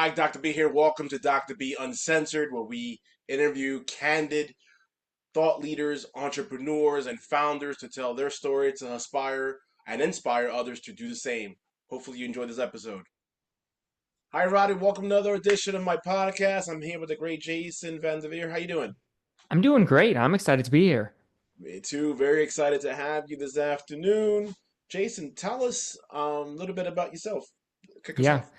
Mike, Dr. B here. Welcome to Dr. B Uncensored, where we interview candid thought leaders, entrepreneurs, and founders to tell their story to inspire others to do the same. Hopefully, you enjoyed this episode. Hi, Roddy. Welcome to another edition of my podcast. I'm here with the great Jason Vandevere. How you doing? I'm doing great. I'm excited to be here. Me too. Very excited to have you this afternoon. Jason, tell us a little bit about yourself. Kick us Yeah. off.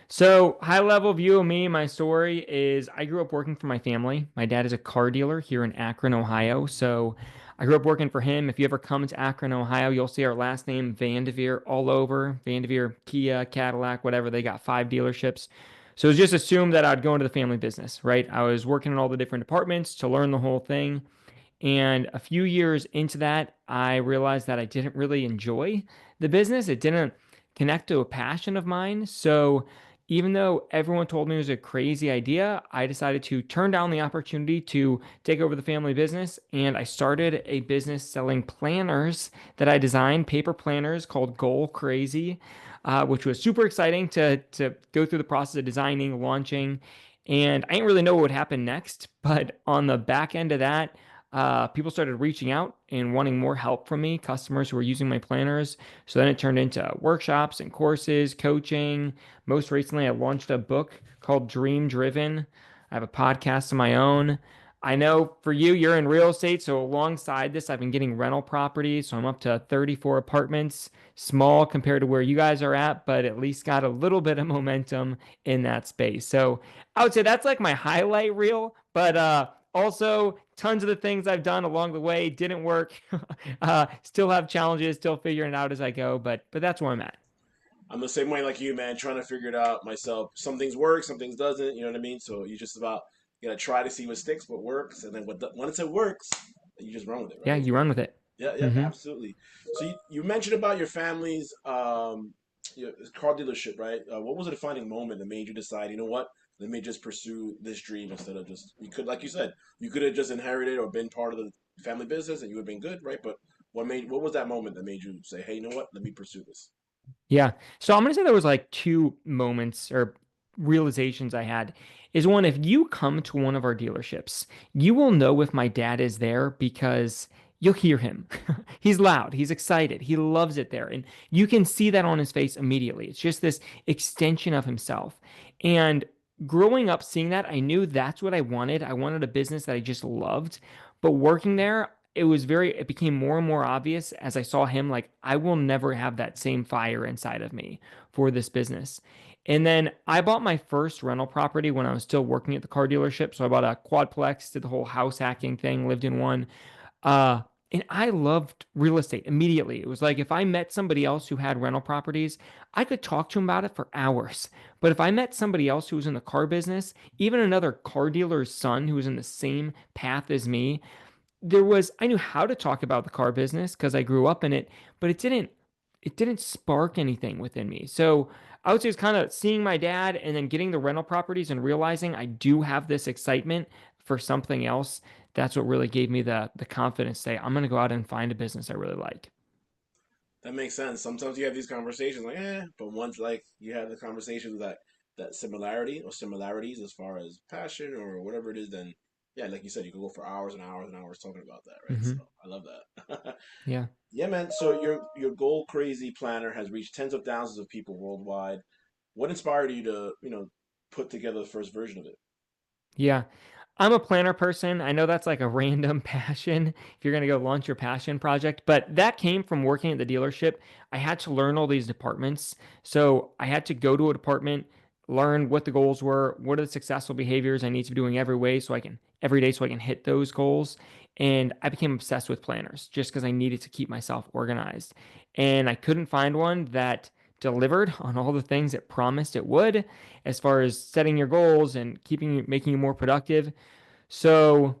So, high level view of me, my story is I grew up working for my family. My dad is a car dealer here in Akron, Ohio. So, I grew up working for him. If you ever come to Akron, Ohio, you'll see our last name, Vandevere, all over. Vandevere, Kia, Cadillac, whatever. They got 5 dealerships. So, it was just assumed that I'd go into the family business, right? I was working in all the different departments to learn the whole thing. And a few years into that, I realized that I didn't really enjoy the business. It didn't connect to a passion of mine. So even though everyone told me it was a crazy idea, I decided to turn down the opportunity to take over the family business. And I started a business selling planners that I designed, paper planners called Goal Crazy, which was super exciting to go through the process of designing, launching. And I didn't really know what would happen next. But on the back end of that, people started reaching out and wanting more help from me, customers who were using my planners. So then it turned into workshops and courses, coaching. Most recently, I launched a book called Dream Driven. I have a podcast of my own. I know for you, you're in real estate. So alongside this, I've been getting rental properties. So I'm up to 34 apartments, small compared to where you guys are at, but at least got a little bit of momentum in that space. So I would say that's like my highlight reel. But also, tons of the things I've done along the way didn't work. Still have challenges, still figuring it out as I go, but that's where I'm at. I'm the same way like you, man, trying to figure it out myself. Some things work, some things doesn't, you know what I mean? So you just about you gotta try to see what sticks, what works, and then once it works, you just run with it, Yeah, right? you run with it. Yeah, yeah, Hmm. absolutely. So you mentioned about your family's car dealership, right? What was a defining moment that made you decide, you know what, let me just pursue this dream instead of just you could, like you said, you could have just inherited or been part of the family business and you would have been good, right? But what was that moment that made you say, hey, you know what, let me pursue this? Yeah. So I'm gonna say there was like two moments or realizations I had. Is one, if you come to one of our dealerships, you will know if my dad is there because you'll hear him. He's loud, he's excited, he loves it there. And you can see that on his face immediately. It's just this extension of himself. And growing up seeing that, I knew that's what I wanted. I wanted a business that I just loved. But working there, it became more and more obvious as I saw him, like, I will never have that same fire inside of me for this business. And then I bought my first rental property when I was still working at the car dealership. So I bought a quadplex, did the whole house hacking thing, lived in one. Uh, and I loved real estate immediately. It was like if I met somebody else who had rental properties, I could talk to him about it for hours. But if I met somebody else who was in the car business, even another car dealer's son who was in the same path as me, I knew how to talk about the car business because I grew up in it, but it didn't spark anything within me. So I would say it's kind of seeing my dad and then getting the rental properties and realizing I do have this excitement for something else. That's what really gave me the confidence to say I'm going to go out and find a business I really like. That makes sense. Sometimes you have these conversations like, but once like you have the conversations that similarity or similarities as far as passion or whatever it is, then yeah, like you said, you can go for hours and hours and hours talking about that, right? Hmm. So I love that. Yeah. Yeah, man. So your goal crazy planner has reached tens of thousands of people worldwide. What inspired you to, put together the first version of it? Yeah. I'm a planner person. I know that's like a random passion if you're going to go launch your passion project, but that came from working at the dealership. I had to learn all these departments. So I had to go to a department, learn what the goals were, what are the successful behaviors I need to be doing every day so I can hit those goals. And I became obsessed with planners just because I needed to keep myself organized. And I couldn't find one that delivered on all the things it promised it would as far as setting your goals and making you more productive. So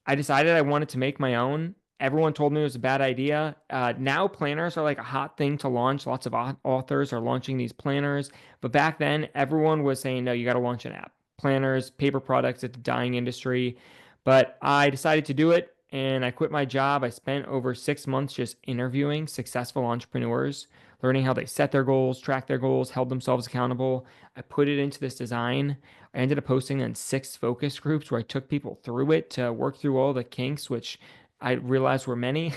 I decided I wanted to make my own. Everyone told me it was a bad idea. Now planners are like a hot thing to launch. Lots of authors are launching these planners, but back then everyone was saying no, you got to launch an app. Planners, paper products, it's a dying industry. But I decided to do it and I quit my job. I spent over 6 months just interviewing successful entrepreneurs, learning how they set their goals, track their goals, held themselves accountable. I put it into this design. I ended up posting in 6 focus groups where I took people through it to work through all the kinks, which I realized were many,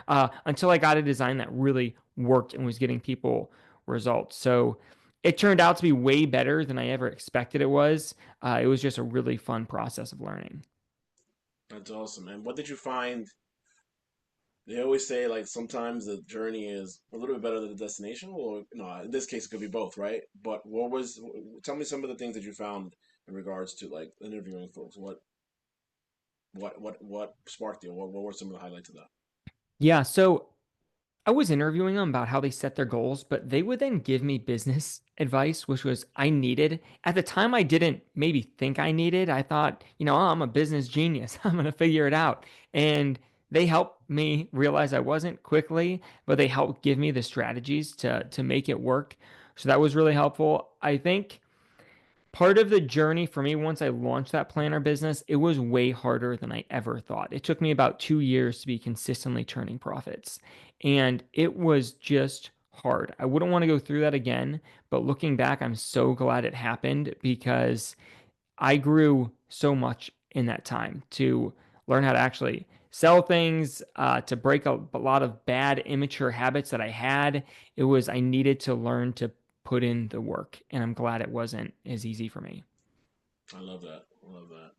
until I got a design that really worked and was getting people results. So it turned out to be way better than I ever expected it was. It was just a really fun process of learning. That's awesome. And what did you find? They always say like sometimes the journey is a little bit better than the destination. Well, no, in this case it could be both, right? But what was? Tell me some of the things that you found in regards to like interviewing folks. What sparked you? What were some of the highlights of that? Yeah, so I was interviewing them about how they set their goals, but they would then give me business advice, which was I needed. At the time, I didn't maybe think I needed. I thought, oh, I'm a business genius. I'm going to figure it out. And they helped me realize I wasn't quickly, but they helped give me the strategies to make it work. So that was really helpful. I think part of the journey for me, once I launched that planner business, it was way harder than I ever thought. It took me about 2 years to be consistently turning profits. And it was just hard. I wouldn't want to go through that again. But looking back, I'm so glad it happened because I grew so much in that time to learn how to actually sell things, to break a lot of bad, immature habits that I had. I needed to learn to put in the work, and I'm glad it wasn't as easy for me. I love that. I love that.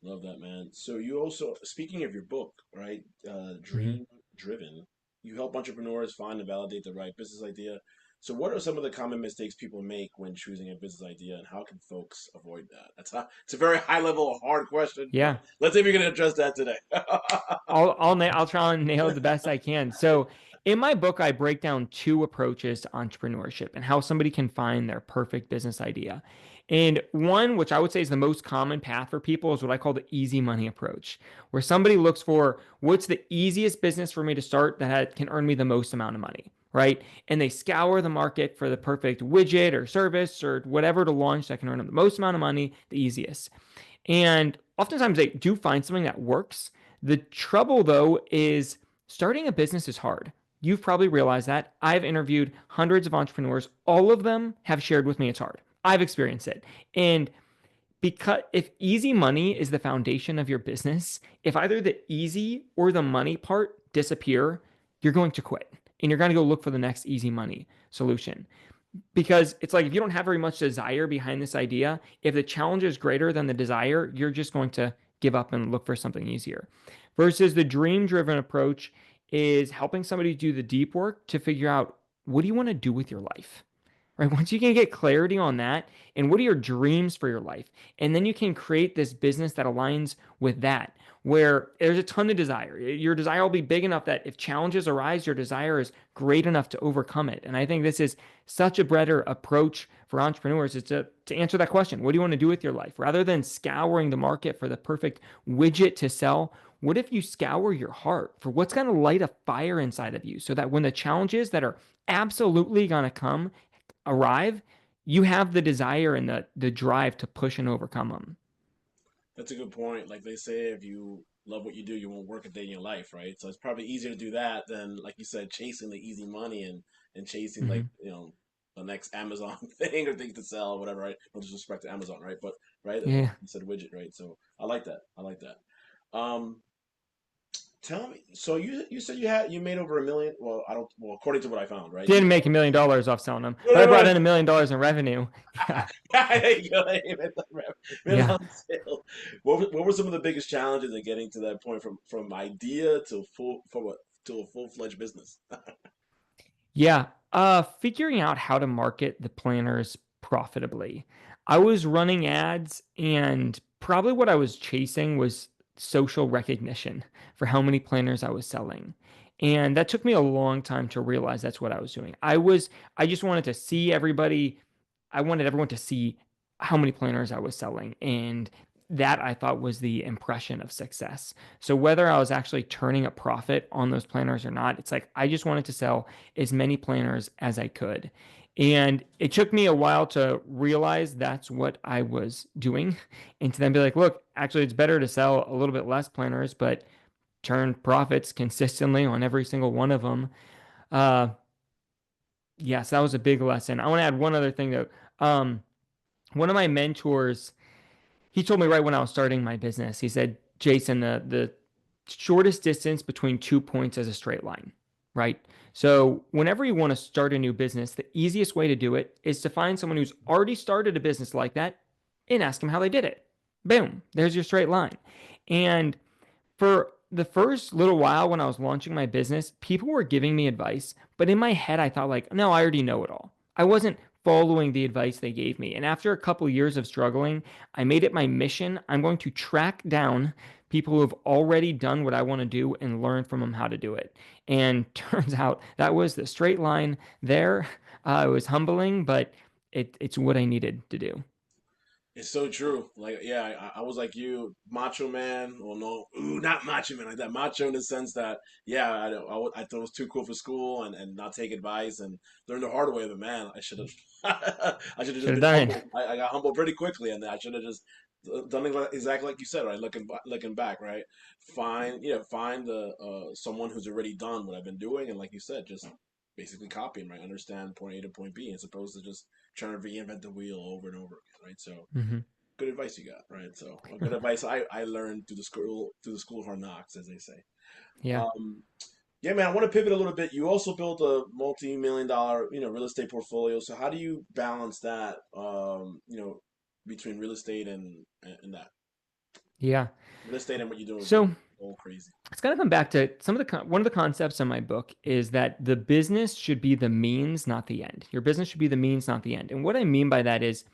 Love that, man. So you also, speaking of your book, right? Mhm. Dream Driven. You help entrepreneurs find and validate the right business idea. So what are some of the common mistakes people make when choosing a business idea, and how can folks avoid that? It's a very high level, hard question, but Yeah. let's see if we can address that today. I'll try and nail it the best I can. So in my book, I break down 2 approaches to entrepreneurship and how somebody can find their perfect business idea. And one, which I would say is the most common path for people, is what I call the easy money approach, where somebody looks for what's the easiest business for me to start that can earn me the most amount of money, right? And they scour the market for the perfect widget or service or whatever to launch that can earn them the most amount of money, the easiest. And oftentimes they do find something that works. The trouble, though, is starting a business is hard. You've probably realized that. I've interviewed hundreds of entrepreneurs. All of them have shared with me it's hard. I've experienced it. And because if easy money is the foundation of your business, if either the easy or the money part disappear, you're going to quit and you're going to go look for the next easy money solution because it's like if you don't have very much desire behind this idea, if the challenge is greater than the desire, you're just going to give up and look for something easier. Versus the dream driven approach is helping somebody do the deep work to figure out what do you want to do with your life? Right? Once you can get clarity on that and what are your dreams for your life, and then you can create this business that aligns with that, where there's a ton of desire. Your desire will be big enough that if challenges arise, your desire is great enough to overcome it. And I think this is such a better approach for entrepreneurs is to answer that question. What do you want to do with your life? Rather than scouring the market for the perfect widget to sell, what if you scour your heart for what's going to light a fire inside of you so that when the challenges that are absolutely going to come arrive, you have the desire and the drive to push and overcome them. That's a good point. Like they say, if you love what you do, you won't work a day in your life, right? So it's probably easier to do that than, like you said, chasing the easy money and chasing Mm-hmm. like the next Amazon thing or thing to sell, or whatever, right? No disrespect to Amazon, right? But right, Yeah. you said widget, right? So I like that. I like that. Um, Tell me. So you said you made over 1 million. Well, I don't. Well, according to what I found, right? You Didn't make $1 million off selling them, but I brought made. in $1 million in revenue. Yeah. There you go. Made Yeah. on sale. What were some of the biggest challenges in getting to that point from idea to to a full fledged business? Yeah. Figuring out how to market the planners profitably. I was running ads and probably what I was chasing was social recognition for how many planners I was selling. And that took me a long time to realize that's what I was doing. I just wanted to see everybody, I wanted everyone to see how many planners I was selling. And that I thought was the impression of success. So whether I was actually turning a profit on those planners or not, it's like I just wanted to sell as many planners as I could. And it took me a while to realize that's what I was doing and to then be like, look, actually, it's better to sell a little bit less planners, but turn profits consistently on every single one of them. Uh, Yes, that was a big lesson. I want to add one other thing though. Um, one of my mentors, he told me right when I was starting my business, he said, Jason, the shortest distance between 2 points is a straight line, right? So whenever you want to start a new business, the easiest way to do it is to find someone who's already started a business like that and ask them how they did it. Boom, there's your straight line. And for the first little while when I was launching my business, people were giving me advice, but in my head, I thought, like, no, I already know it all. I wasn't following the advice they gave me. And after a couple years of struggling, I made it my mission. I'm going to track down people who have already done what I want to do and learn from them how to do it. And turns out that was the straight line there. It was humbling, but it's what I needed to do. It's so true. Like, yeah, I was like you, macho man. Well, no, ooh, not macho man like that. Macho in the sense that, yeah, I thought it was too cool for school and not take advice and learn the hard way. But man, I should have, I should have just Should have been done it. humble. I got humble pretty quickly, and I should have just done it exactly like you said, right? Looking back, right? Find the someone who's already done what I've been doing, and like you said, just basically copy them, right? Understand point A to point B, as opposed to just trying to reinvent the wheel over and over again, right? So Hmm. good advice you got, right? So good advice I learned through the school of hard knocks, as they say. Yeah. Um, yeah, man, I want to pivot a little bit. You also built a multi-million dollar, real estate portfolio. So how do you balance that, between real estate and that Yeah. real estate and what you're doing with So business? All crazy. it's going to come back to some of one of the concepts in my book is that the business should be the means, not the end. Your business should be the means, not the end. And what I mean by that is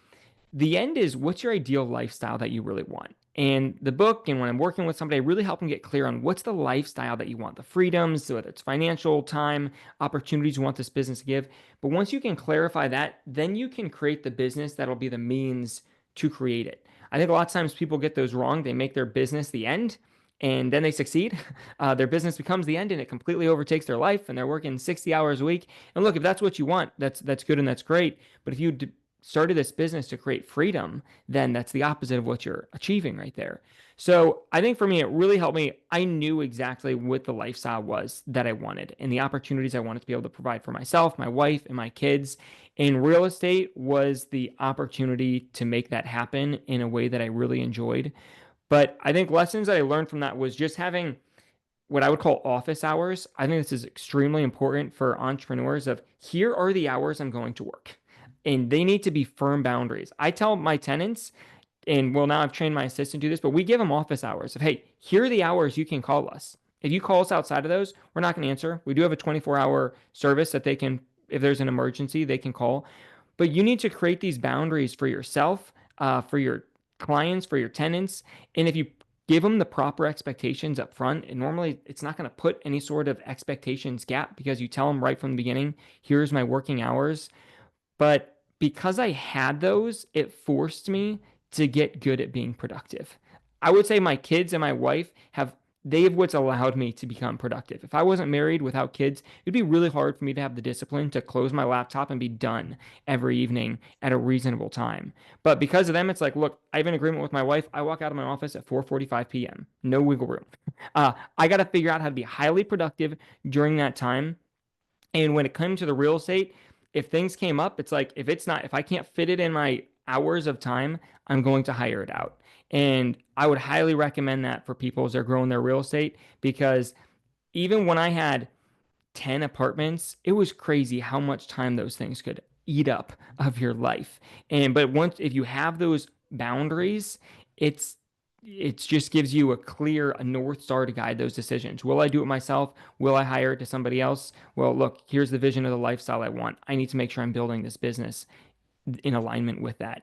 the end is what's your ideal lifestyle that you really want. And the book, and when I'm working with somebody, I really help them get clear on what's the lifestyle that you want, the freedoms, whether it's financial, time, opportunities you want this business to give. But once you can clarify that, then you can create the business that'll be the means to create it. I think a lot of times people get those wrong. They make their business the end and then they succeed. Their business becomes the end and it completely overtakes their life and they're working 60 hours a week. And look, if that's what you want, that's good and that's great. But if you started this business to create freedom, then that's the opposite of what you're achieving right there. So I think for me, it really helped me. I knew exactly what the lifestyle was that I wanted and the opportunities I wanted to be able to provide for myself, my wife, and my kids. And real estate was the opportunity to make that happen in a way that I really enjoyed. But I think lessons that I learned from that was just having what I would call office hours. I think this is extremely important for entrepreneurs of here are the hours I'm going to work. And they need to be firm boundaries. I tell my tenants, and well, now I've trained my assistant to do this, but we give them office hours of, hey, here are the hours you can call us. If you call us outside of those, we're not going to answer. We do have a 24-hour service that they can, if there's an emergency, they can call. But you need to create these boundaries for yourself, for your clients, for your tenants. And if you give them the proper expectations up front, and normally it's not going to put any sort of expectations gap because you tell them right from the beginning, here's my working hours. But because I had those, it forced me to get good at being productive. I would say my kids and my wife have they've what's allowed me to become productive. If I wasn't married without kids, it'd be really hard for me to have the discipline to close my laptop and be done every evening at a reasonable time. But because of them, it's like, look, I have an agreement with my wife. I walk out of my office at 4:45 p.m. No wiggle room. I got to figure out how to be highly productive during that time and when it comes to the real estate, if things came up, it's like if I can't fit it in my hours of time, I'm going to hire it out. And I would highly recommend that for people as they're growing their real estate because even when I had 10 apartments, it was crazy how much time those things could eat up of your life. And but once if you have those boundaries, it's it just gives you a north star to guide those decisions. Will I do it myself? Will I hire it to somebody else? Well, look, here's the vision of the lifestyle I want. I need to make sure I'm building this business in alignment with that.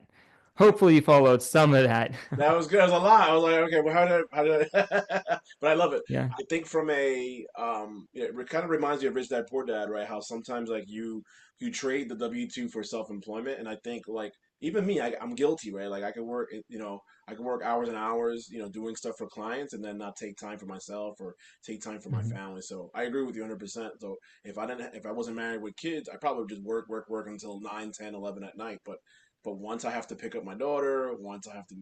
Hopefully you followed some of that. That was good. It was a lot. I was like, okay, well, how did I? But I love it. Yeah. I think from it kind of reminds me of Rich Dad Poor Dad, right? How sometimes like you trade the W-2 for self-employment, and I think like even me, I'm guilty, right? Like I can work hours and hours, doing stuff for clients, and then not take time for myself or take time for my Mhm. family. So I agree with you 100%. So if I wasn't married with kids, I probably would just work until 9, 10, 11 at night. But once I have to pick up my daughter, once I have to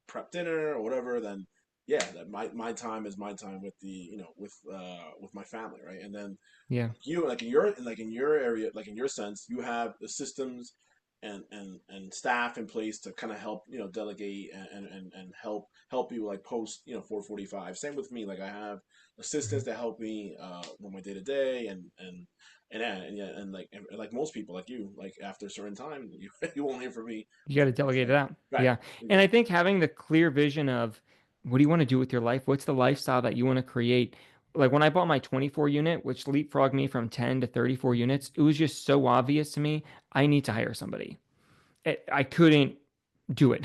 prep dinner or whatever, then yeah, that my time is my time with the with my family, right? And then Yeah. you like in your area, like in your sense, you have the systems and staff in place to kind of help delegate and help you like post 4:45. Same with me, like I have assistants that help me with my day to day and yeah, and like most people like you, like after a certain time you you won't hear from me You got for to the next delegate it day. out. Right, Yeah. And I exactly. think having the clear vision of what do you want to do with your life? What's the lifestyle that you want to create? Like when I bought my 24 unit, which leapfrogged me from 10 to 34 units, it was just so obvious to me. I need to hire somebody. I couldn't do it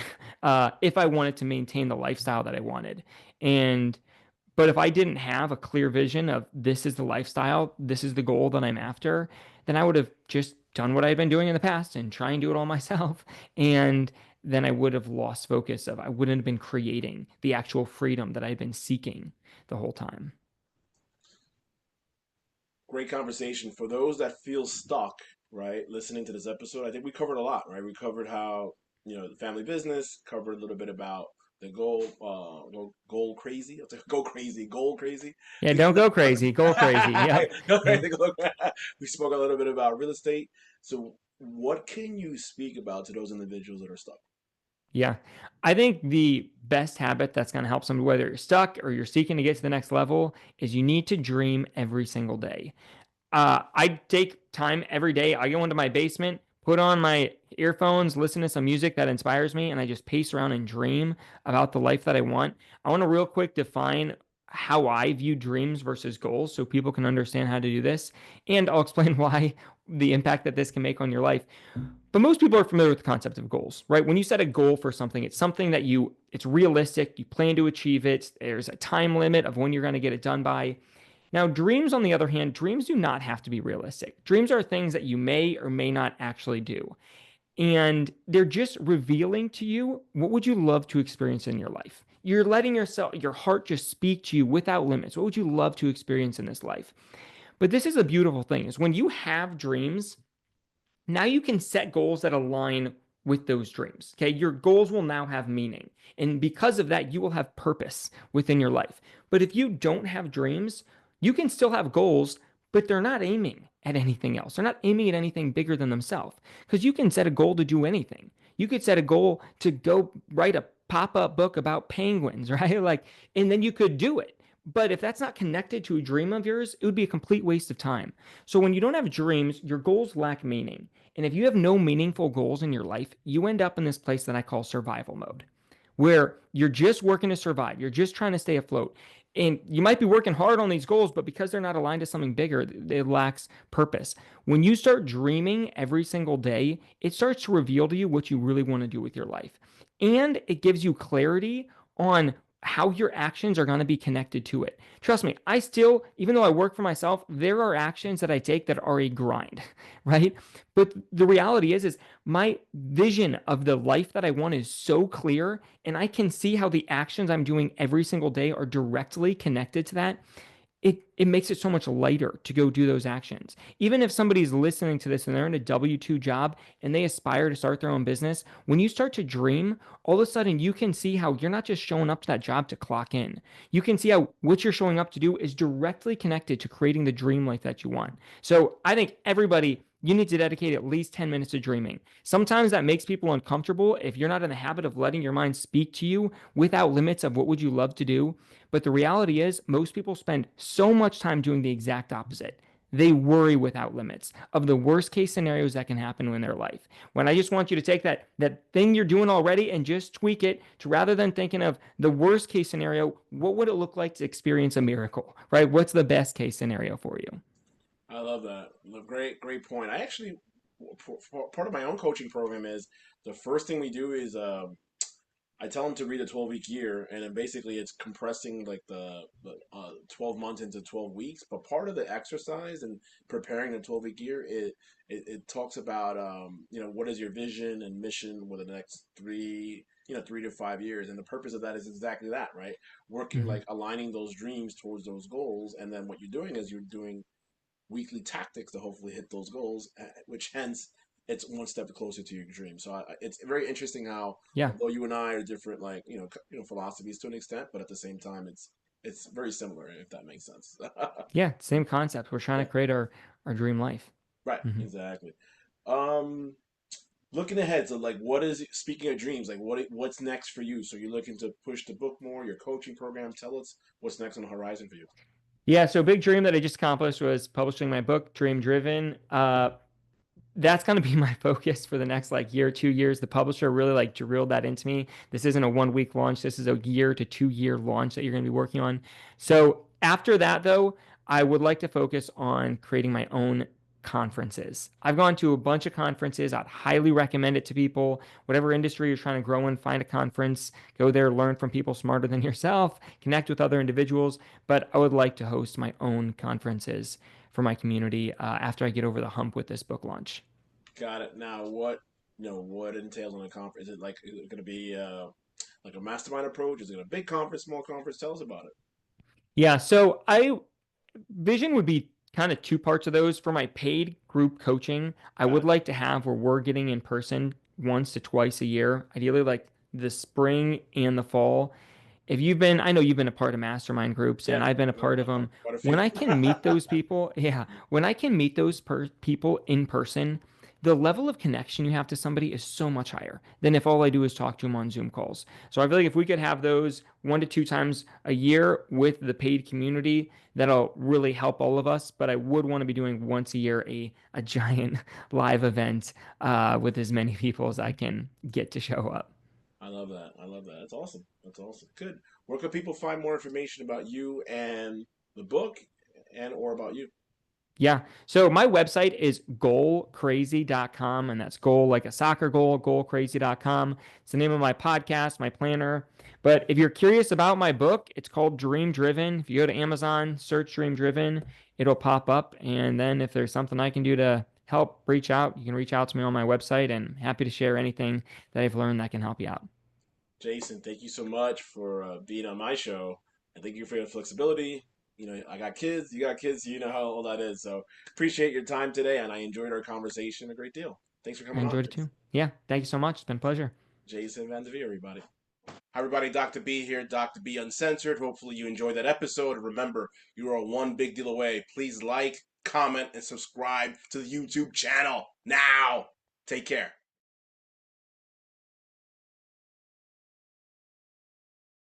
if I wanted to maintain the lifestyle that I wanted. And but if I didn't have a clear vision of this is the lifestyle, this is the goal that I'm after, then I would have just done what I've been doing in the past and try and do it all myself. And then I would have lost focus of I wouldn't have been creating the actual freedom that I've been seeking the whole time. Great conversation. For those that feel stuck, right, listening to this episode, I think we covered a lot, right? We covered how, the family business, covered a little bit about the goal crazy. I'll say go crazy, goal crazy. Yeah, We don't spoke go crazy, goal crazy. Yep. go crazy, goal crazy. We spoke a little bit about real estate. So, what can you speak about to those individuals that are stuck? Yeah. I think the best habit that's going to help somebody, whether you're stuck or you're seeking to get to the next level, is you need to dream every single day. I take time every day. I go into my basement, put on my earphones, listen to some music that inspires me, and I just pace around and dream about the life that I want. I want to real quick define how I view dreams versus goals so people can understand how to do this. And I'll explain why the impact that this can make on your life. But most people are familiar with the concept of goals, right? When you set a goal for something, it's something that it's realistic, you plan to achieve it, there's a time limit of when you're going to get it done by. Now, dreams, on the other hand, dreams do not have to be realistic. Dreams are things that you may or may not actually do. And they're just revealing to you what would you love to experience in your life. You're letting your heart just speak to you without limits. What would you love to experience in this life? But this is a beautiful thing is when you have dreams, now you can set goals that align with those dreams. Okay. Your goals will now have meaning. And because of that, you will have purpose within your life. But if you don't have dreams, you can still have goals, but they're not aiming at anything else. They're not aiming at anything bigger than themselves. Because you can set a goal to do anything. You could set a goal to go write a pop-up book about penguins, right? Like, and then you could do it. But if that's not connected to a dream of yours, it would be a complete waste of time. So when you don't have dreams, your goals lack meaning. And if you have no meaningful goals in your life, you end up in this place that I call survival mode, where you're just working to survive. You're just trying to stay afloat. And you might be working hard on these goals, but because they're not aligned to something bigger, it lacks purpose. When you start dreaming every single day, it starts to reveal to you what you really want to do with your life. And it gives you clarity on how your actions are going to be connected to it. Trust me, I still, even though I work for myself, there are actions that I take that are a grind, right? But the reality is my vision of the life that I want is so clear, and I can see how the actions I'm doing every single day are directly connected to that. It makes it so much lighter to go do those actions. Even if somebody's listening to this and they're in a W-2 job and they aspire to start their own business, when you start to dream, all of a sudden you can see how you're not just showing up to that job to clock in. You can see how what you're showing up to do is directly connected to creating the dream life that you want. So I think everybody, you need to dedicate at least 10 minutes to dreaming. Sometimes that makes people uncomfortable if you're not in the habit of letting your mind speak to you without limits of what would you love to do. But the reality is, most people spend so much time doing the exact opposite. They worry without limits of the worst case scenarios that can happen in their life. When I just want you to take that thing you're doing already and just tweak it to rather than thinking of the worst case scenario, what would it look like to experience a miracle, right? What's the best case scenario for you? I love that. Great point. I actually, part of my own coaching program is the first thing we do is I tell them to read a 12-week year, and then basically it's compressing like the 12 months into 12 weeks. But part of the exercise and preparing the 12-week year, it talks about what is your vision and mission for the next 3 to 5 years, and the purpose of that is exactly that, right? Working Mm-hmm. like aligning those dreams towards those goals, and then what you're doing is you're doing weekly tactics to hopefully hit those goals, which hence it's one step closer to your dream. So it's very interesting how, Yeah. although you and I are different, like philosophies to an extent, but at the same time, it's very similar, if that makes sense. Yeah, same concept. We're trying Yeah, to create our dream life. right, Hmm. exactly. Um, Looking ahead, so like, what is speaking of dreams, like what's next for you? So you're looking to push the book more, your coaching program. Tell us what's next on the horizon for you. Yeah, so a big dream that I just accomplished was publishing my book, Dream Driven. That's going to be my focus for the next like year, 2 years. The publisher really like drilled that into me. This isn't a 1 week launch. This is a year to 2 year launch that you're going to be working on. So after that, though, I would like to focus on creating my own conferences. I've gone to a bunch of conferences. I'd highly recommend it to people. Whatever industry you're trying to grow in, find a conference, go there, learn from people smarter than yourself, connect with other individuals. But I would like to host my own conferences for my community after I get over the hump with this book launch. Got it. Now, what entails on a conference? Is it going to be like a mastermind approach? Is it a big conference, small conference? Tell us about it. Yeah, so I vision would be kind of two parts of those. For my paid group coaching, I Got would it. like to have where we're getting in person once to twice a year, ideally like the spring and the fall. If you've been, I know you've been a part of mastermind groups and Yeah, I've been a part of them. quite a When few. I can meet those people, yeah, when I can meet those people in person, the level of connection you have to somebody is so much higher than if all I do is talk to them on Zoom calls. So I feel like if we could have those 1 to 2 times a year with the paid community, that'll really help all of us. But I would want to be doing once a year a giant live event with as many people as I can get to show up. I love that. I love that. That's awesome. That's awesome. Good. Where can people find more information about you and the book, and or about you? Yeah. So my website is goalcrazy.com, and that's goal like a soccer goal, goalcrazy.com. It's the name of my podcast, my planner. But if you're curious about my book, it's called Dream Driven. If you go to Amazon, search Dream Driven, it'll pop up. And then if there's something I can do to help reach out, you can reach out to me on my website, and happy to share anything that I've learned that can help you out. Jason, thank you so much for being on my show, and thank you for your flexibility. I got kids, you got kids, you know how all that is. So appreciate your time today, and I enjoyed our conversation a great deal. Thanks for I coming on, enjoyed it Jason. too. Yeah. Thank you so much. It's been a pleasure. Jason Vandevere, everybody. Hi, everybody. Dr. B here, Dr. B Uncensored. Hopefully, you enjoyed that episode. And remember, you are one big deal away. Please like, comment, and subscribe to the YouTube channel now. Take care.